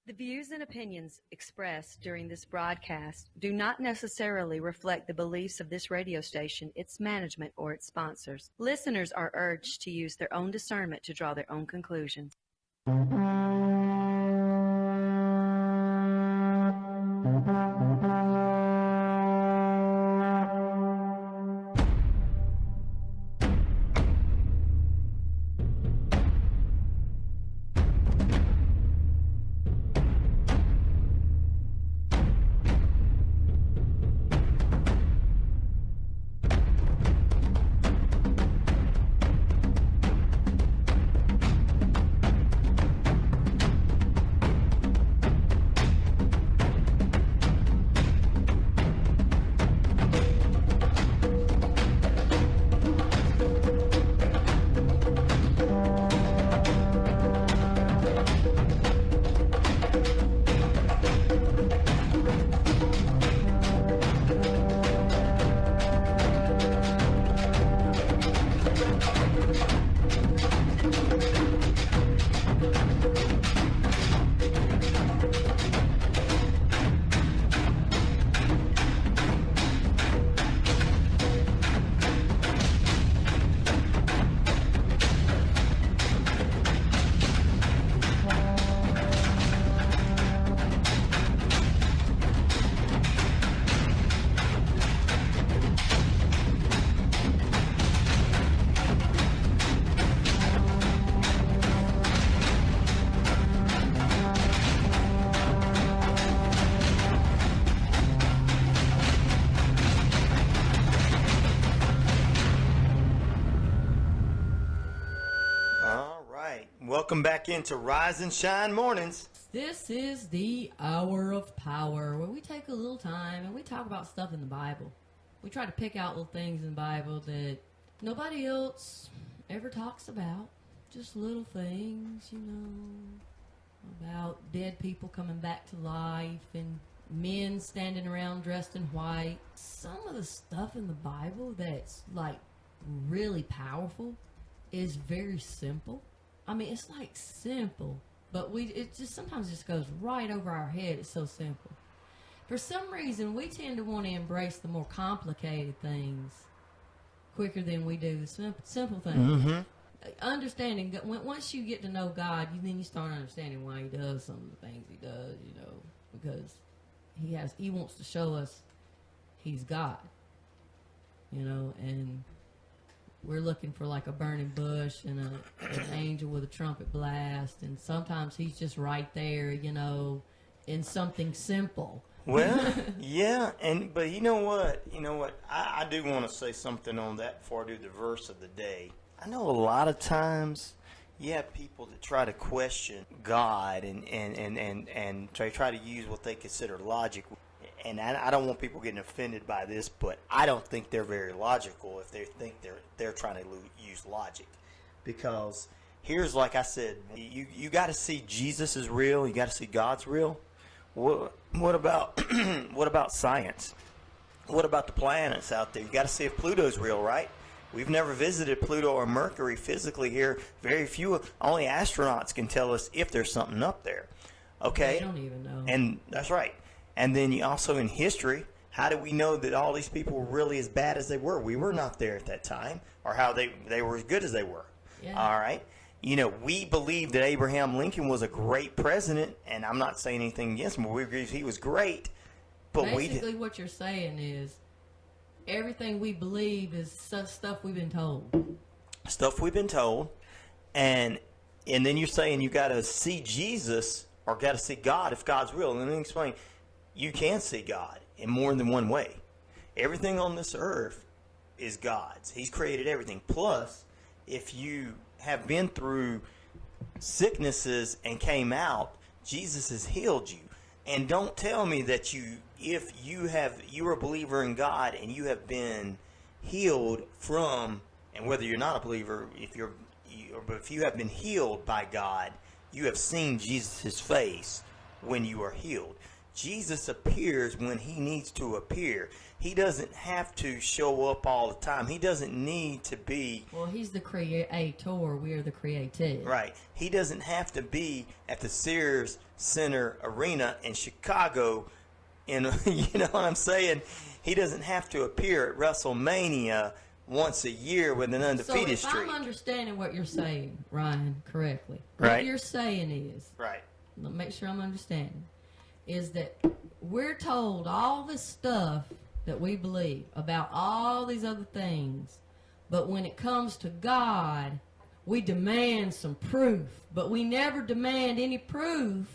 The views and opinions expressed during this broadcast do not necessarily reflect the beliefs of this radio station, its management, or its sponsors. Listeners are urged to use their own discernment to draw their own conclusions. Welcome back into Rise and Shine Mornings. This is the Hour of Power, where we take a little time and we talk about stuff in the Bible. We try to pick out little things in the Bible that nobody else ever talks about. Just little things, you know, about dead people coming back to life and men standing around dressed in white. Some of the stuff in the Bible that's, like, really powerful is very simple. I mean, it's like simple, but it just sometimes just goes right over our head. It's so simple. For some reason, we tend to want to embrace the more complicated things quicker than we do the simple things. Mm-hmm. Understanding, once you get to know God, then you start understanding why He does some of the things He does, you know, because He wants to show us He's God, you know, and we're looking for like a burning bush and an angel with a trumpet blast, and sometimes He's just right there, you know, in something simple. Well, yeah, but you know what? I do want to say something on that before I do the verse of the day. I know a lot of times you have people that try to question God and try to use what they consider logic. And I don't want people getting offended by this, but I don't think they're very logical if they think they're trying to use logic. Because here's, like I said, you got to see Jesus is real. You got to see God's real. What about what about science? What about the planets out there? You got to see if Pluto's real, right? We've never visited Pluto or Mercury physically here. Very few, only astronauts can tell us if there's something up there. Okay? They don't even know. And that's right. And then you also in history, how do we know that all these people were really as bad as they were? We were not there at that time, or how they were as good as they were. Yeah. All right? You know, we believe that Abraham Lincoln was a great president, and I'm not saying anything against him, but we agree he was great. But basically what you're saying is everything we believe is stuff we've been told. Stuff we've been told. And then you're saying you got to see Jesus or got to see God if God's real. And let me explain. You can see God in more than one way. Everything on this earth is God's. He's created everything. Plus, if you have been through sicknesses and came out, Jesus has healed you. And don't tell me that if you're a believer in God and you have been healed from, and whether you're not a believer, if you have been healed by God, you have seen Jesus' face when you are healed. Jesus appears when he needs to appear. He doesn't have to show up all the time. He doesn't need to be... Well, he's the creator. We are the created. Right. He doesn't have to be at the Sears Center Arena in Chicago. You know what I'm saying? He doesn't have to appear at WrestleMania once a year with an undefeated streak. So if I'm understanding what you're saying, Ryan, correctly, right. What you're saying is, right. Let me make sure I'm understanding, is that we're told all this stuff that we believe about all these other things, but when it comes to God, we demand some proof, but we never demand any proof.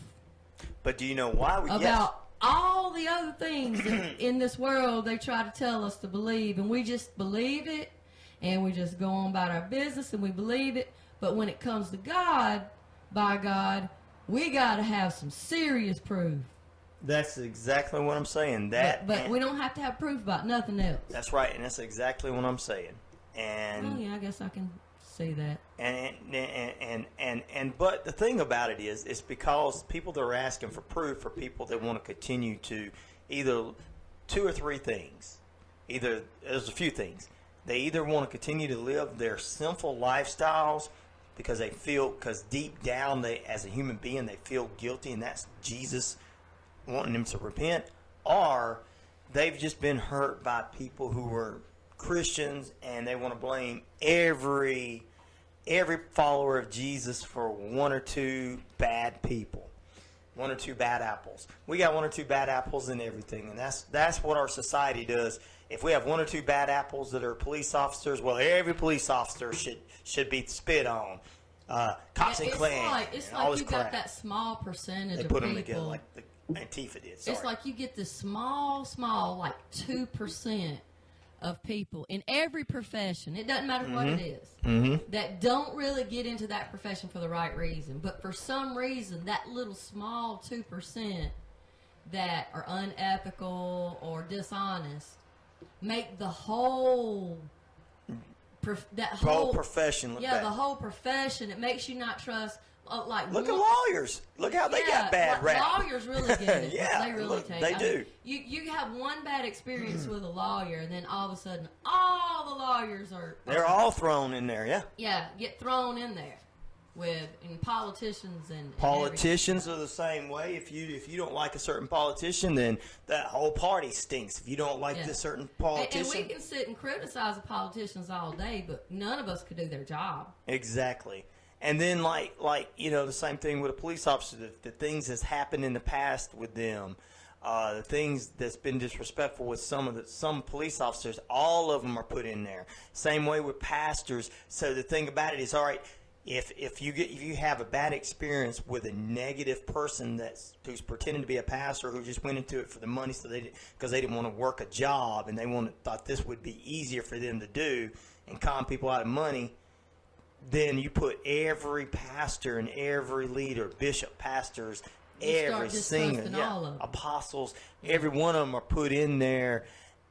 But do you know why we about all the other things that in this world they try to tell us to believe, and we just believe it, and we just go on about our business, and we believe it. But when it comes to God, by God, we got to have some serious proof. That's exactly what I'm saying. But we don't have to have proof about nothing else. That's right, and that's exactly what I'm saying. And yeah, I guess I can see that. But the thing about it is, it's because people that are asking for proof are people that want to continue to either two or three things. There's a few things. They either want to continue to live their sinful lifestyles because deep down as a human being they feel guilty, and that's Jesus wanting them to repent, or they've just been hurt by people who were Christians and they want to blame every follower of Jesus for one or two bad people, one or two bad apples. We got one or two bad apples in everything, and that's what our society does. If we have one or two bad apples that are police officers, well, every police officer should be spit on. Cops and Klan, it's all like this you crap. got that small percentage They of put people. them together like the Antifa did. Sorry. It's like you get this small, like 2% of people in every profession. It doesn't matter what it is, that don't really get into that profession for the right reason. But for some reason, that little small 2% that are unethical or dishonest make the whole whole profession look bad. the whole profession. It makes you not trust. Look at lawyers. Look how they got bad rap. Lawyers really get it. Yeah, they really take. They do. You have one bad experience with a lawyer, and then all of a sudden, all the lawyers they're all thrown in there. Yeah. Yeah, get thrown in there and politicians and politicians are the same way. If you don't like a certain politician, then that whole party stinks. If you don't like this certain politician, and we can sit and criticize the politicians all day, but none of us could do their job. Exactly. And then like the same thing with a police officer. The things that's happened in the past with them, the things that's been disrespectful with some police officers, all of them are put in there. Same way with pastors. So the thing about it is, all right, if you have a bad experience with a negative person who's pretending to be a pastor, who just went into it for the money, because they didn't want to work a job and they thought this would be easier for them to do and con people out of money, then you put every pastor and every leader, bishop, pastors, every singer, apostles, every one of them are put in there,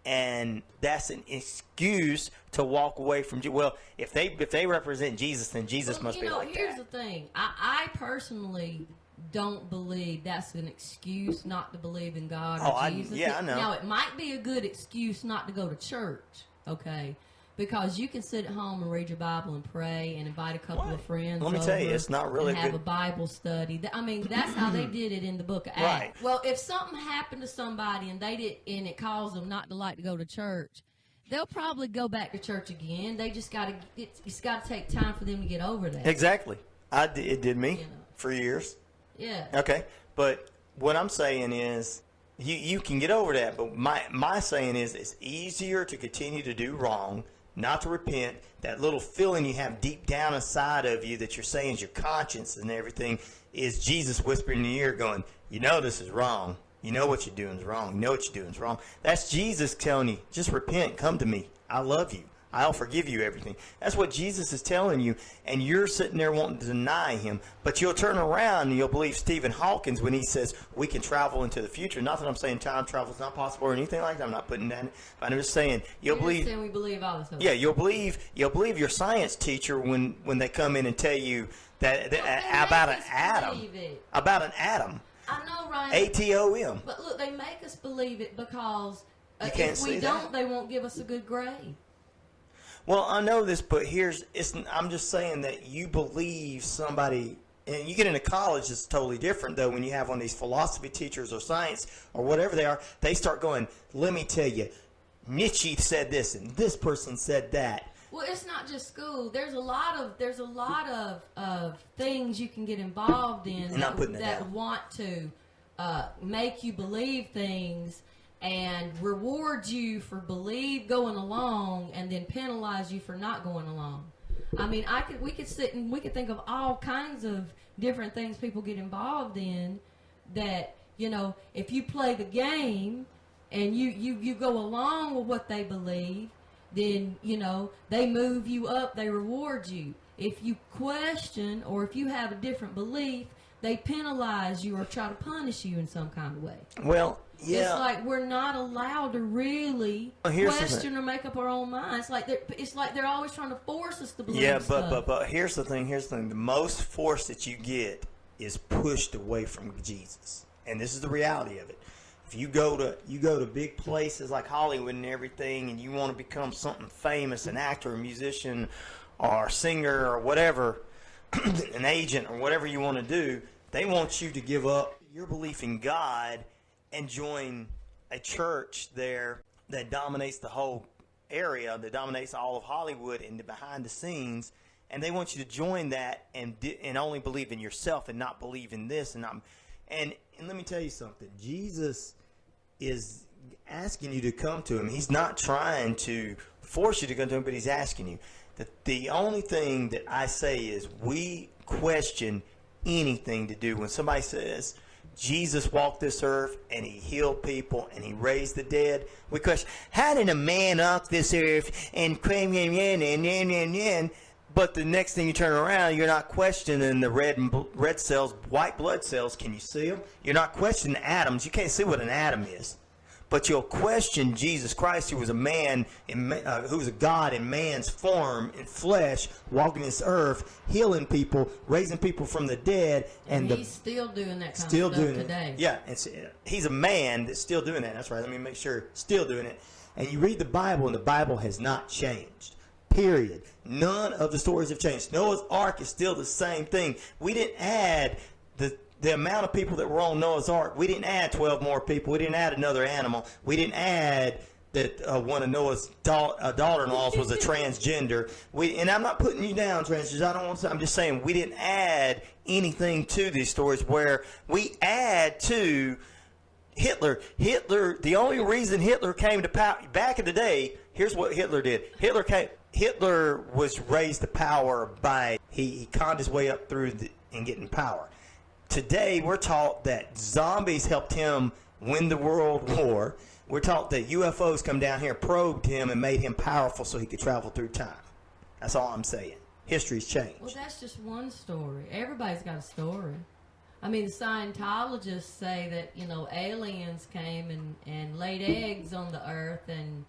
and that's an excuse to walk away from Jesus. Well, if they represent Jesus, then Jesus must be like here's that. The thing. I personally don't believe that's an excuse not to believe in God or Jesus. I know. Now, it might be a good excuse not to go to church, okay? Because you can sit at home and read your Bible and pray and invite a couple of friends. Let me tell you, it's not really and have a Bible study. I mean, that's how they did it in the Book of Acts. Right. Well, if something happened to somebody and it caused them not to like to go to church, they'll probably go back to church again. They just it's got to take time for them to get over that. Exactly. It did me for years. Yeah. Okay, but what I'm saying is, you can get over that. But my saying is, it's easier to continue to do wrong, not to repent. That little feeling you have deep down inside of you that you're saying is your conscience and everything is Jesus whispering in your ear going, you know this is wrong. You know what you're doing is wrong. You know what you're doing is wrong. That's Jesus telling you, just repent. Come to me. I love you. I'll forgive you everything. That's what Jesus is telling you, and you're sitting there wanting to deny him. But you'll turn around and you'll believe Stephen Hawkins when he says we can travel into the future. Not that I'm saying time travel is not possible or anything like that. I'm not putting that in. But I'm just saying we believe all this stuff. Yeah, you'll believe your science teacher when they come in and tell you that about an atom. About an atom. I know, Ryan. A-T-O-M. But look, they make us believe it because You can't if we see don't, that. they won't give us a good grade. Well, I know this, but I'm just saying that you believe somebody, and you get into college, it's totally different, though, when you have one of these philosophy teachers or science or whatever they are, they start going, let me tell you, Nietzsche said this, and this person said that. Well, it's not just school. There's a lot of things you can get involved in that want to make you believe things and reward you for going along, and then penalize you for not going along. I mean, we could sit and we could think of all kinds of different things people get involved in that, if you play the game and you go along with what they believe, then, they move you up, they reward you. If you question or if you have a different belief, they penalize you or try to punish you in some kind of way. Well, yeah. It's like we're not allowed to really question or make up our own minds. It's like they're always trying to force us to believe stuff. But here's the thing. The most force that you get is pushed away from Jesus. And this is the reality of it. If you go to big places like Hollywood and everything, and you want to become something famous, an actor, a musician, or a singer, or whatever, an agent, or whatever you want to do, they want you to give up your belief in God and join a church there that dominates the whole area, that dominates all of Hollywood and the behind the scenes, and they want you to join that and only believe in yourself and not believe in this and let me tell you something. Jesus is asking you to come to him. He's not trying to force you to come to him, but he's asking you. The only thing that I say is we question anything to do when somebody says Jesus walked this earth and he healed people and he raised the dead. We question, how did a man walk this earth and claim and but the next thing you turn around, you're not questioning the red cells, white blood cells. Can you see them? You're not questioning atoms. You can't see what an atom is. But you'll question Jesus Christ, who was a man, who was a God in man's form, in flesh, walking this earth, healing people, raising people from the dead, and he's still doing that kind of stuff today. Yeah, he's a man that's still doing that. That's right. Let me make sure, still doing it. And you read the Bible, and the Bible has not changed. Period. None of the stories have changed. Noah's Ark is still the same thing. We didn't add the amount of people that were on Noah's Ark. We didn't add 12 more people. We didn't add another animal. We didn't add that one of Noah's daughter-in-laws was a transgender. And I'm not putting you down, transgenders. I don't want to. I'm just saying we didn't add anything to these stories where we add to Hitler. The only reason Hitler came to power back in the day. Here's what Hitler did. Hitler was raised to power by he conned his way up through and getting power. Today, we're taught that zombies helped him win the World War. We're taught that UFOs come down here, probed him, and made him powerful so he could travel through time. That's all I'm saying. History's changed. Well, that's just one story. Everybody's got a story. I mean, the Scientologists say that, aliens came and laid eggs on the earth and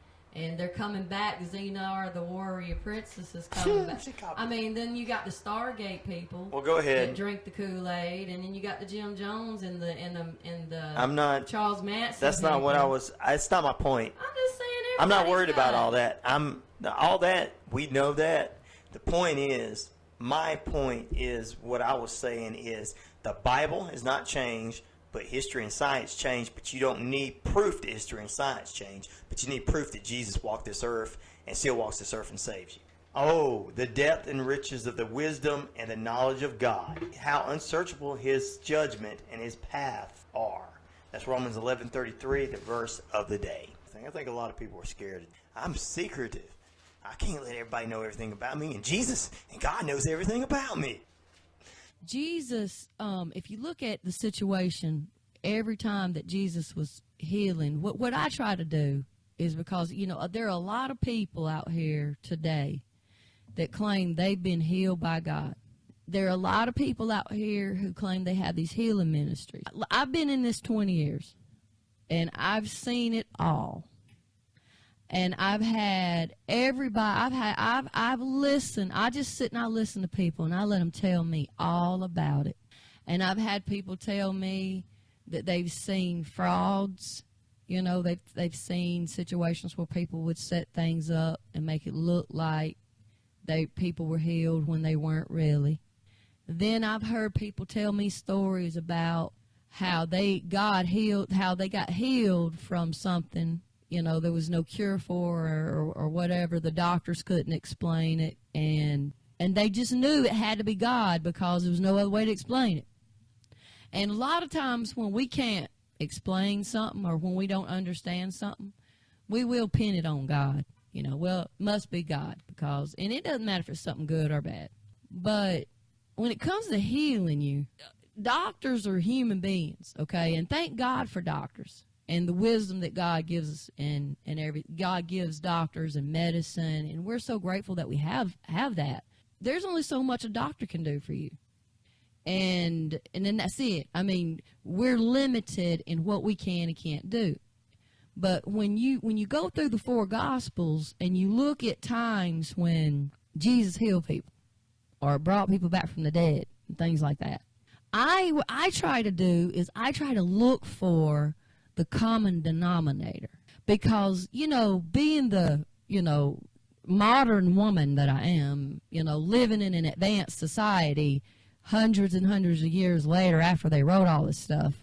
they're coming back. Xenar, the warrior princess, is coming back. I mean, then you got the Stargate people. Well, go ahead. That drink the Kool-Aid, and then you got the Jim Jones and the I'm not Charles Manson. That's people. not what I was. It's not my point. I'm just saying. I'm not worried about all that. All that we know that. The point is, my point is what I was saying is the Bible has not changed. But history and science change, but you don't need proof that history and science change. But you need proof that Jesus walked this earth and still walks this earth and saves you. Oh, the depth and riches of the wisdom and the knowledge of God. How unsearchable his judgment and his path are. That's Romans 11:33, the verse of the day. I think a lot of people are scared. I'm secretive. I can't let everybody know everything about me. And Jesus and God knows everything about me. Jesus, if you look at the situation, every time that Jesus was healing, what I try to do is because, there are a lot of people out here today that claim they've been healed by God. There are a lot of people out here who claim they have these healing ministries. I've been in this 20 years, and I've seen it all. And I've had everybody, I've listened. I just sit and I listen to people and I let them tell me all about it. And I've had people tell me that they've seen frauds. You know, they've seen situations where people would set things up and make it look like people were healed when they weren't really. Then I've heard people tell me stories about how they got healed from something, you know, there was no cure for, or whatever. The doctors couldn't explain it, and they just knew it had to be God because there was no other way to explain it. And a lot of times when we can't explain something or when we don't understand something, we will pin it on God. You know, well, it must be God because, and it doesn't matter if it's something good or bad. But when it comes to healing you, doctors are human beings, okay? And thank God for doctors and the wisdom that God gives us, and God gives doctors and medicine, and we're so grateful that we have that. There's only so much a doctor can do for you. And then that's it. I mean, we're limited in what we can and can't do. But when you go through the four Gospels and you look at times when Jesus healed people or brought people back from the dead and things like that, what I try to do is I try to look for the common denominator. Because, you know, being the, you know, modern woman that I am, you know, living in an advanced society hundreds and hundreds of years later after they wrote all this stuff,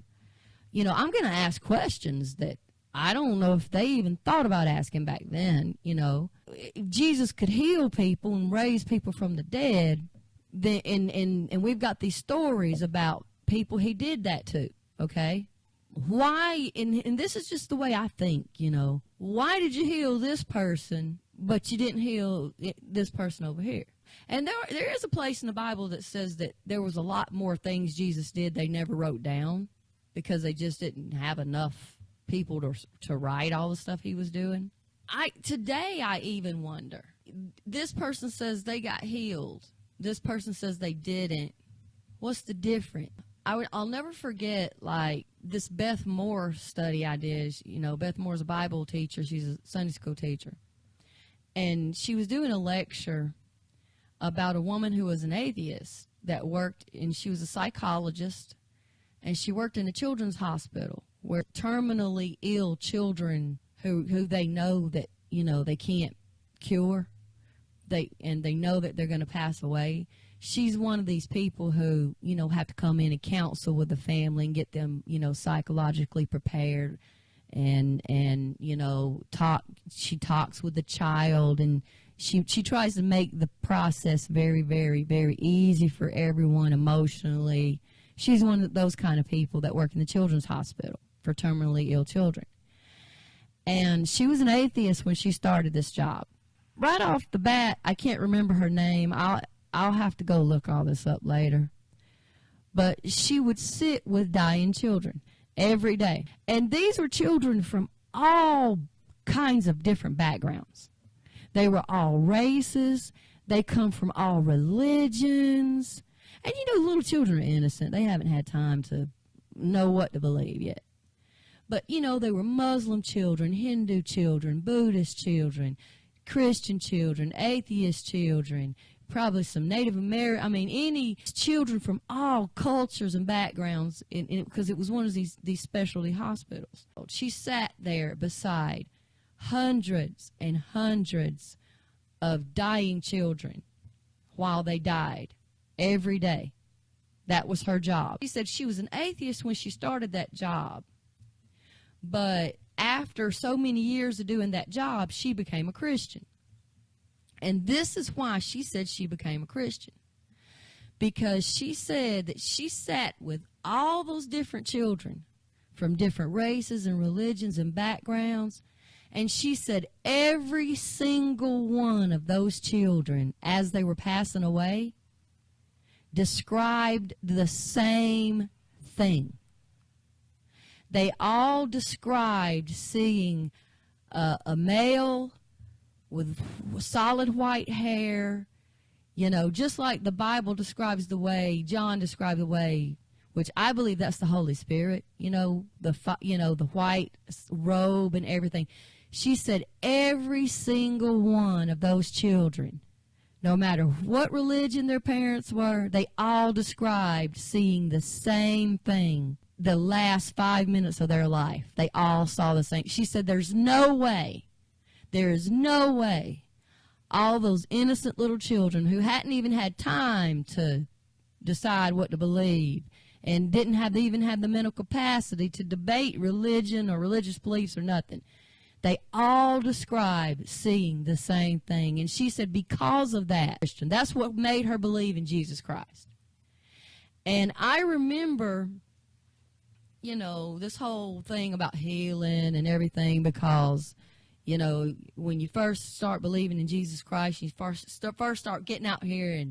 you know, I'm going to ask questions that I don't know if they even thought about asking back then. You know, if Jesus could heal people and raise people from the dead, then, and we've got these stories about people he did that to, okay? Why, and this is just the way I think, you know, why did you heal this person, but you didn't heal this person over here? And there is a place in the Bible that says that there was a lot more things Jesus did they never wrote down because they just didn't have enough people to write all the stuff he was doing. Today I even wonder, this person says they got healed, this person says they didn't. What's the difference? I'll never forget, like, this Beth Moore study I did. You know, Beth Moore's a Bible teacher. She's a Sunday school teacher. And she was doing a lecture about a woman who was an atheist that worked, and she was a psychologist, and she worked in a children's hospital where terminally ill children who they know that, you know, they can't cure, they know that they're going to pass away. She's one of these people who, you know, have to come in and counsel with the family and get them, you know, psychologically prepared, and you know, she talks with the child, and she tries to make the process very, very, very easy for everyone emotionally. She's one of those kind of people that work in the children's hospital for terminally ill children. And she was an atheist when she started this job. Right off the bat, I can't remember her name. I'll have to go look all this up later. But she would sit with dying children every day. And these were children from all kinds of different backgrounds. They were all races. They come from all religions. And, you know, little children are innocent. They haven't had time to know what to believe yet. But, you know, they were Muslim children, Hindu children, Buddhist children, Christian children, atheist children, probably some Native American, any children from all cultures and backgrounds, because it was one of these specialty hospitals. She sat there beside hundreds and hundreds of dying children while they died every day. That was her job. She said she was an atheist when she started that job, but after so many years of doing that job, she became a Christian. And this is why she said she became a Christian. Because she said that she sat with all those different children from different races and religions and backgrounds. And she said every single one of those children, as they were passing away, described the same thing. They all described seeing a male with solid white hair, you know, just like the Bible describes the way, John described the way, which I believe that's the Holy Spirit, you know, the white robe and everything. She said every single one of those children, no matter what religion their parents were, they all described seeing the same thing the last 5 minutes of their life, they all saw the same. She said, there is no way all those innocent little children who hadn't even had time to decide what to believe and didn't even have the mental capacity to debate religion or religious beliefs or nothing, they all described seeing the same thing. And she said because of that, that's what made her believe in Jesus Christ. And I remember, you know, this whole thing about healing and everything, because, you know, when you first start believing in Jesus Christ, you first start getting out here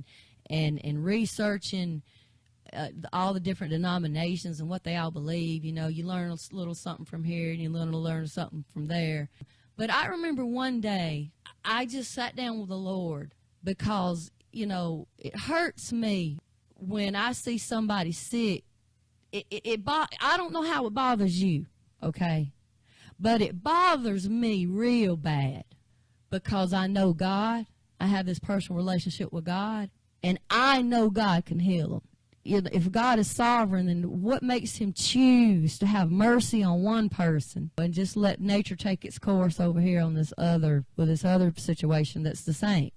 and researching all the different denominations and what they all believe. You know, you learn a little something from here and you learn something from there. But I remember one day I just sat down with the Lord, because, you know, it hurts me when I see somebody sick. I don't know how it bothers you, okay? But it bothers me real bad, because I know God. I have this personal relationship with God, and I know God can heal them. You know, if God is sovereign, then what makes him choose to have mercy on one person and just let nature take its course over here on this other situation that's the same?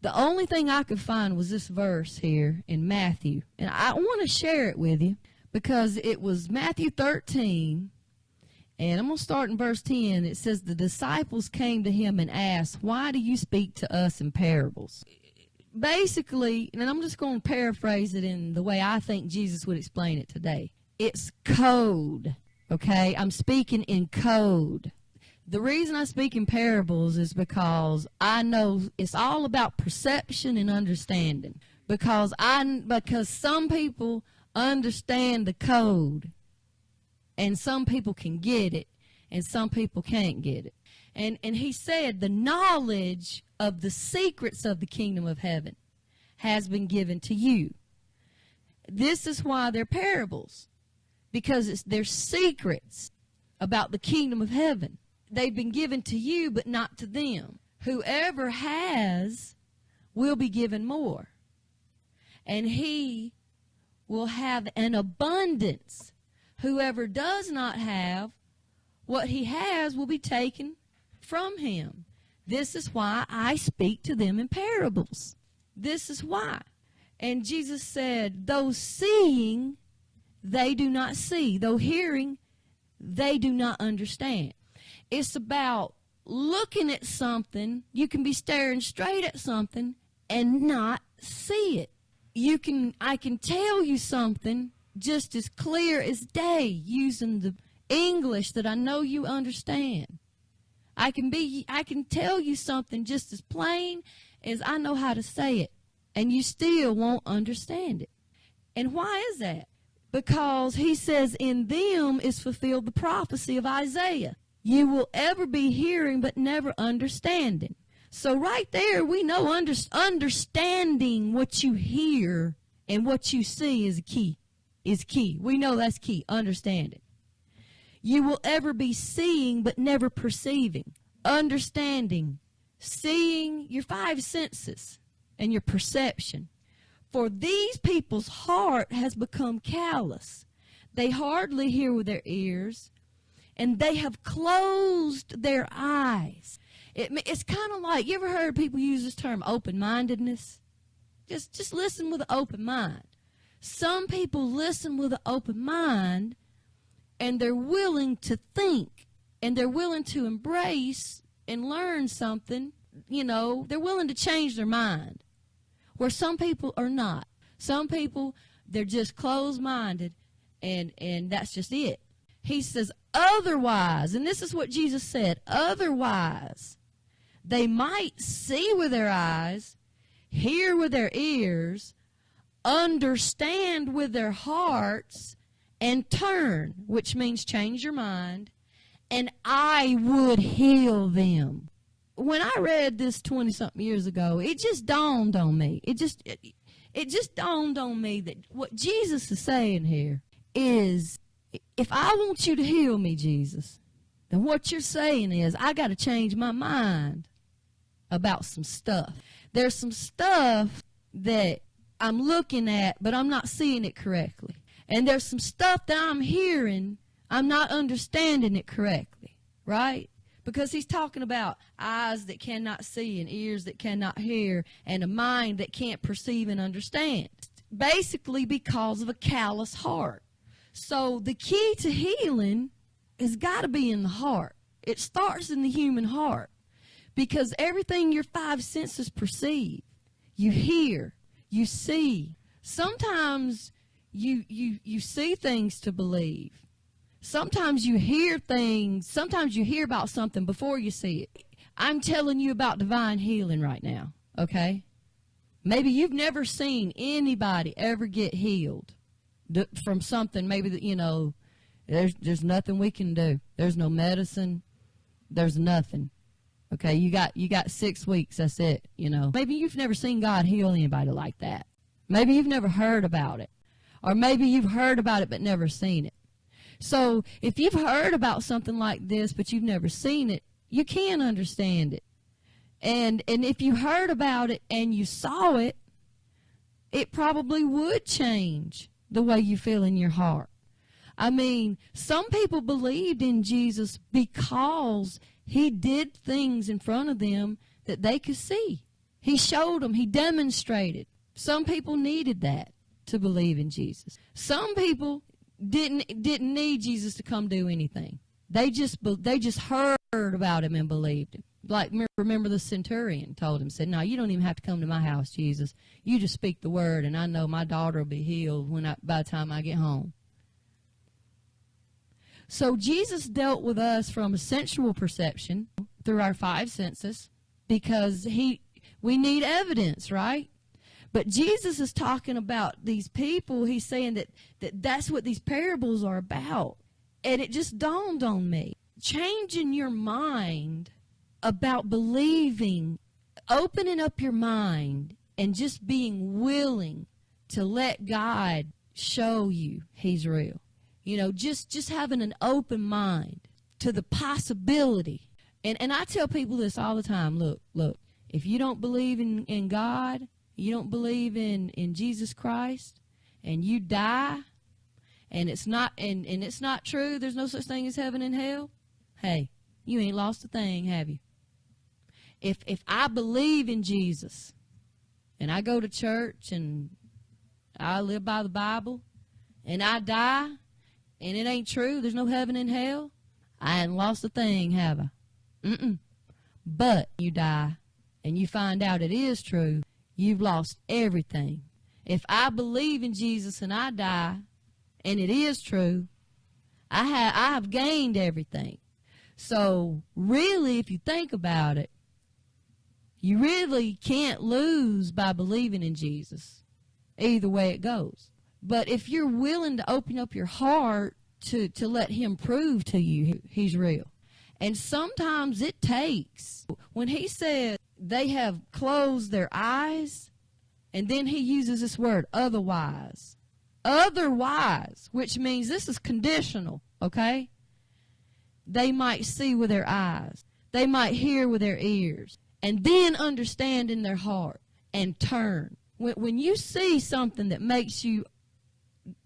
The only thing I could find was this verse here in Matthew, and I want to share it with you, because it was Matthew 13, and I'm going to start in verse 10. It says, the disciples came to him and asked, why do you speak to us in parables? Basically, and I'm just going to paraphrase it in the way I think Jesus would explain it today. It's code, okay? I'm speaking in code. The reason I speak in parables is because I know it's all about perception and understanding. Because some people understand the code, and some people can get it, and some people can't get it. And he said the knowledge of the secrets of the kingdom of heaven has been given to you. This is why they're parables, because they're secrets about the kingdom of heaven. They've been given to you, but not to them. Whoever has will be given more, and he will have an abundance. Whoever does not have, what he has will be taken from him. This is why I speak to them in parables. This is why. And Jesus said, though seeing, they do not see. Though hearing, they do not understand. It's about looking at something. You can be staring straight at something and not see it. I can tell you something just as clear as day using the English that I know you understand. I can tell you something just as plain as I know how to say it, and you still won't understand it. And why is that? Because he says in them is fulfilled the prophecy of Isaiah. You will ever be hearing but never understanding. So right there we know understanding what you hear and what you see is key. We know that's key, understanding. You will ever be seeing but never perceiving. Understanding, seeing, your five senses and your perception. For these people's heart has become callous. They hardly hear with their ears, and they have closed their eyes. It's kind of like, you ever heard people use this term open-mindedness? Just listen with an open mind. Some people listen with an open mind, and they're willing to think, and they're willing to embrace and learn something. You know, they're willing to change their mind, where some people are not. Some people, they're just closed-minded, and that's just it. He says, otherwise, and this is what Jesus said, otherwise, they might see with their eyes, hear with their ears, understand with their hearts, and turn, which means change your mind, and I would heal them. When I read this 20-something years ago, it just dawned on me. It just dawned on me that what Jesus is saying here is, if I want you to heal me, Jesus, then what you're saying is I got to change my mind about some stuff. There's some stuff that I'm looking at, but I'm not seeing it correctly. And there's some stuff that I'm hearing, I'm not understanding it correctly, right? Because he's talking about eyes that cannot see and ears that cannot hear and a mind that can't perceive and understand. Basically because of a callous heart. So the key to healing has got to be in the heart. It starts in the human heart. Because everything your five senses perceive, you hear, you see. Sometimes you see things to believe. Sometimes you hear things. Sometimes you hear about something before you see it. I'm telling you about divine healing right now, okay? Maybe you've never seen anybody ever get healed from something maybe that, you know, there's nothing we can do. There's no medicine. There's nothing. Okay, you got 6 weeks, that's it, you know. Maybe you've never seen God heal anybody like that. Maybe you've never heard about it. Or maybe you've heard about it but never seen it. So if you've heard about something like this but you've never seen it, you can't understand it. And if you heard about it and you saw it, it probably would change the way you feel in your heart. I mean, some people believed in Jesus because he did things in front of them that they could see. He showed them. He demonstrated. Some people needed that to believe in Jesus. Some people didn't need Jesus to come do anything. They just heard about him and believed him. Like, remember the centurion told him, said, no, you don't even have to come to my house, Jesus. You just speak the word, and I know my daughter will be healed by the time I get home. So Jesus dealt with us from a sensual perception through our five senses because we need evidence, right? But Jesus is talking about these people. He's saying that's what these parables are about. And it just dawned on me. Changing your mind about believing, opening up your mind, and just being willing to let God show you he's real. You know, just having an open mind to the possibility. And I tell people this all the time. Look, if you don't believe in God, you don't believe in Jesus Christ, and you die, and it's not true, there's no such thing as heaven and hell, hey, you ain't lost a thing, have you? If I believe in Jesus, and I go to church, and I live by the Bible, and I die, and it ain't true, there's no heaven and hell, I ain't lost a thing, have I? But you die, and you find out it is true, you've lost everything. If I believe in Jesus and I die, and it is true, I have gained everything. So really, if you think about it, you really can't lose by believing in Jesus, either way it goes. But if you're willing to open up your heart to let him prove to you he's real. And sometimes it takes, when he said they have closed their eyes, and then he uses this word, otherwise. Otherwise, which means this is conditional, okay? They might see with their eyes. They might hear with their ears. And then understand in their heart and turn. When you see something that makes you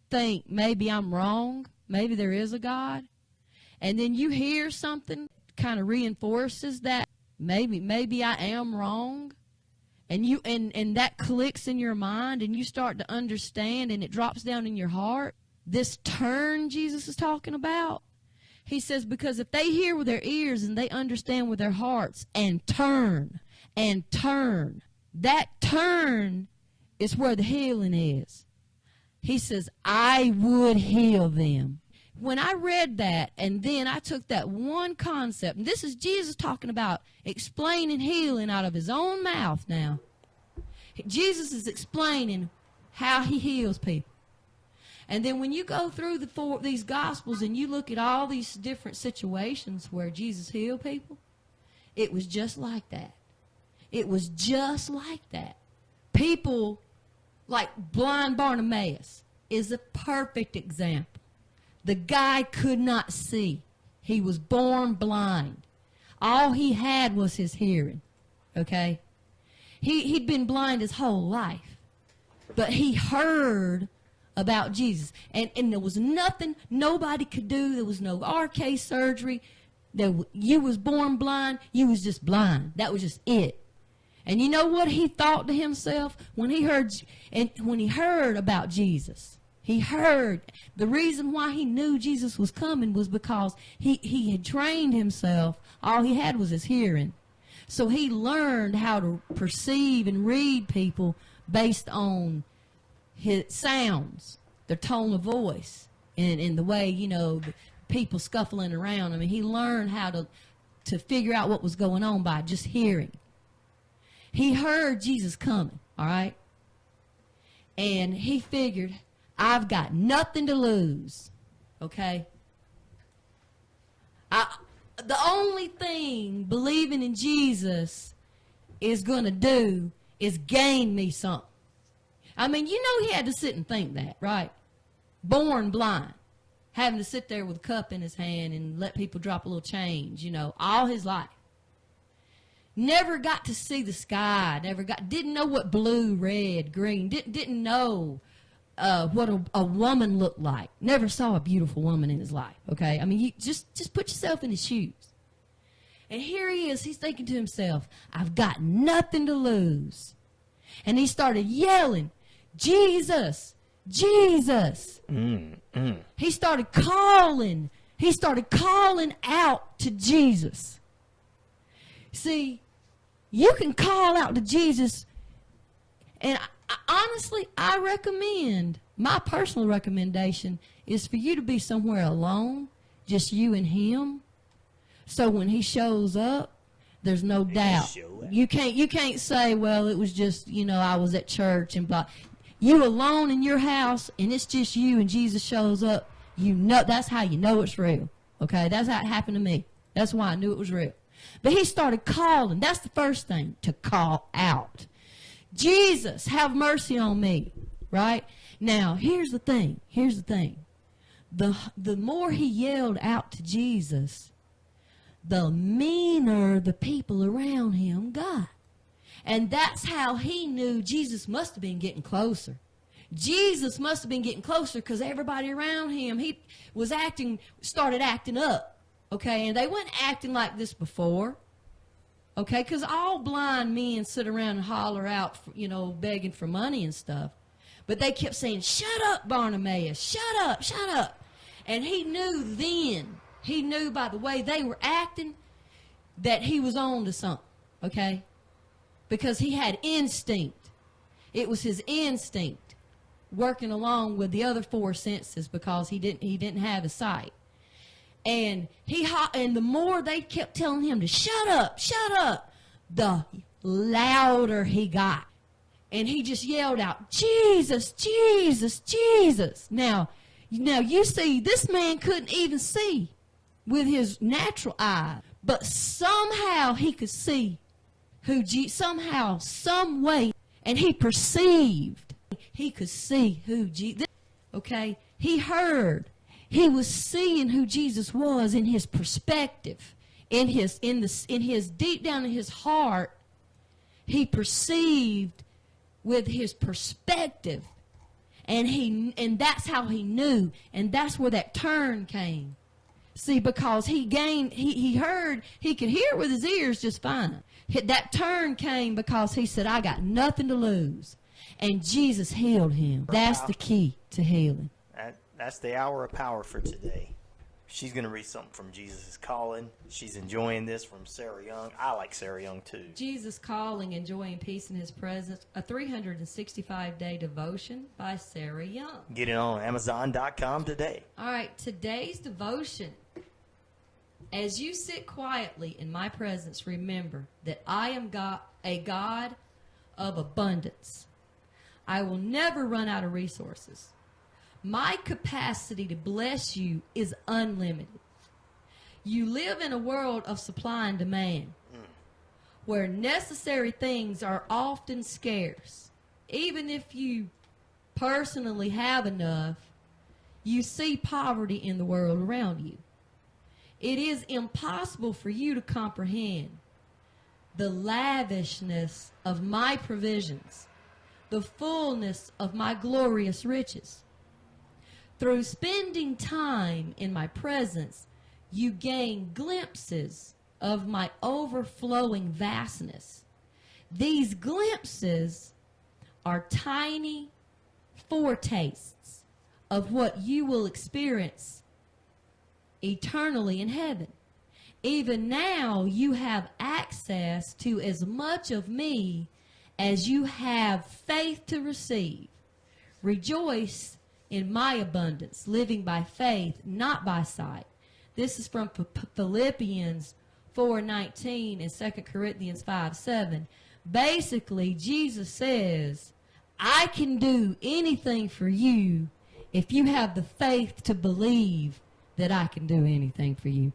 think, maybe I'm wrong, maybe there is a God, and then you hear something kind of reinforces that, maybe I am wrong, and that clicks in your mind, and you start to understand, and it drops down in your heart, this turn Jesus is talking about. He says, because if they hear with their ears and they understand with their hearts and turn, that turn is where the healing is. He says, I would heal them. When I read that, and then I took that one concept, and this is Jesus talking about explaining healing out of his own mouth now. Jesus is explaining how he heals people. And then when you go through these Gospels and you look at all these different situations where Jesus healed people, it was just like that. It was just like that. People like blind Bartimaeus is a perfect example. The guy could not see. He was born blind. All he had was his hearing, okay? He'd been blind his whole life. But he heard about Jesus. And there was nothing nobody could do. There was no RK surgery. You was born blind. You was just blind. That was just it. And you know what he thought to himself when he heard about Jesus? He heard the reason why he knew Jesus was coming was because he had trained himself. All he had was his hearing. So he learned how to perceive and read people based on his sounds, their tone of voice, and the way, the people scuffling around. I mean, he learned how to figure out what was going on by just hearing. He heard Jesus coming, all right? And he figured, I've got nothing to lose, okay? The only thing believing in Jesus is going to do is gain me something. I mean, he had to sit and think that, right? Born blind, having to sit there with a cup in his hand and let people drop a little change, all his life. Never got to see the sky, didn't know what blue, red, green, didn't know what a woman looked like. Never saw a beautiful woman in his life, okay? I mean, you just put yourself in his shoes. And here he is, he's thinking to himself, I've got nothing to lose. And he started yelling, Jesus, Jesus. He started calling out to Jesus. See, you can call out to Jesus, and honestly, I recommend, my personal recommendation is for you to be somewhere alone, just you and him, so when he shows up, there's no doubt. You can't say, well, it was just, I was at church and blah. You alone in your house, and it's just you, and Jesus shows up, that's how you know it's real, okay? That's how it happened to me. That's why I knew it was real. But he started calling. That's the first thing, to call out. Jesus, have mercy on me, right? Now, here's the thing. The more he yelled out to Jesus, the meaner the people around him got. And that's how he knew Jesus must have been getting closer. Jesus must have been getting closer because everybody around him, he was started acting up, okay? And they weren't acting like this before, okay? Because all blind men sit around and holler out, begging for money and stuff. But they kept saying, shut up, Bartimaeus, shut up, shut up. And he knew by the way they were acting that he was on to something, okay? Because he had instinct. It was his instinct working along with the other four senses because he didn't have a sight. And the more they kept telling him to shut up, the louder he got. And he just yelled out, Jesus, Jesus, Jesus. Now you see, this man couldn't even see with his natural eye, but somehow he could see somehow, some way, and he perceived. He could see who Jesus, okay? He heard. He was seeing who Jesus was in his perspective, in his deep down in his heart. He perceived with his perspective, and that's how he knew, and that's where that turn came. See, because he heard, he could hear with his ears just fine. That turn came because he said, I got nothing to lose. And Jesus healed him. That's the key to healing. That's the hour of power for today. She's going to read something from Jesus Calling. She's enjoying this from Sarah Young. I like Sarah Young too. Jesus Calling, Enjoying Peace in His Presence, a 365-day devotion by Sarah Young. Get it on Amazon.com today. All right, today's devotion. As you sit quietly in my presence, remember that I am a God of abundance. I will never run out of resources. My capacity to bless you is unlimited. You live in a world of supply and demand, where necessary things are often scarce. Even if you personally have enough, you see poverty in the world around you. It is impossible for you to comprehend the lavishness of my provisions, the fullness of my glorious riches. Through spending time in my presence, you gain glimpses of my overflowing vastness. These glimpses are tiny foretastes of what you will experience eternally in heaven. Even now, you have access to as much of me as you have faith to receive. Rejoice in my abundance, living by faith, not by sight. This is from Philippians 4:19 and 2 Corinthians 5:7. Basically, Jesus says, I can do anything for you if you have the faith to believe that I can do anything for you.